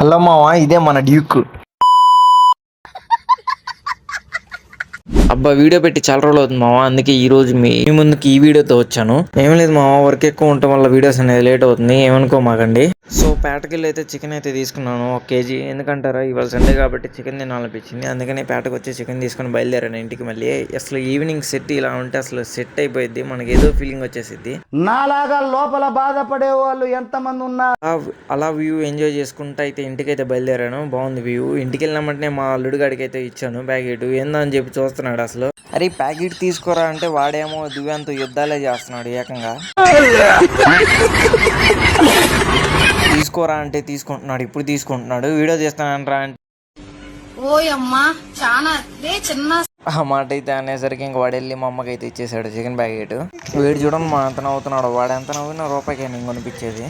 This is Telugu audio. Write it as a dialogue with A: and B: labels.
A: హలో మావా, ఇదే మన డ్యూక్. అబ్బా, వీడియో పెట్టి చాలా రోజులు అవుతుంది మావా, అందుకే ఈ రోజు మీ ముందుకి ఈ వీడియోతో వచ్చాను. ఏం లేదు మావా, వర్క్ ఎక్కువ ఉండటం వల్ల వీడియోస్ అనేది లేట్ అవుతుంది, ఏమనుకోమాకండి. సో పేటకెళ్ళి అయితే చికెన్ అయితే తీసుకున్నాను 1 కేజీ. ఎందుకంటారా, ఇవాళ సండే కాబట్టి చికెన్ తినాలనిపించింది. అందుకని పేటకు వచ్చి చికెన్ తీసుకొని బయలుదేరాను ఇంటికి. మళ్ళీ అసలు ఈవినింగ్ సెట్ ఇలా ఉంటే అసలు సెట్ అయిపోయింది, మనకి ఏదో ఫీలింగ్ వచ్చేసిద్ది.
B: నాలాగా లోపల బాధపడే వాళ్ళు ఎంతమంది ఉన్నా
A: అలా వ్యూ ఎంజాయ్ చేసుకుంటూ అయితే ఇంటికైతే బయలుదేరాను. బాగుంది వ్యూ. ఇంటికి వెళ్ళినామంటే మా అల్లుడి గాడికి అయితే ఇచ్చాను ప్యాకెట్. ఏందా అని చెప్పి చూస్తున్నాడు అసలు. అరే ప్యాకెట్ తీసుకోరా అంటే వాడేమో దివ్యాంతో యుద్ధాలే చేస్తున్నాడు ఏకంగా. తీసుకోరా అంటే తీసుకుంటున్నాడు, ఇప్పుడు తీసుకుంటున్నాడు. వీడియో తీస్తానంటరా అంటే ఆ మాట అయితే అనేసరికి ఇంక వాడు వెళ్ళి మా అమ్మకి అయితే ఇచ్చేసాడు చికెన్ ప్యాకెట్. వీడు చూడండి మా ఎంత నవ్వుతున్నాడు. వాడు ఎంత నవ్వినా రూపాయికి నేను కొనిపించేది.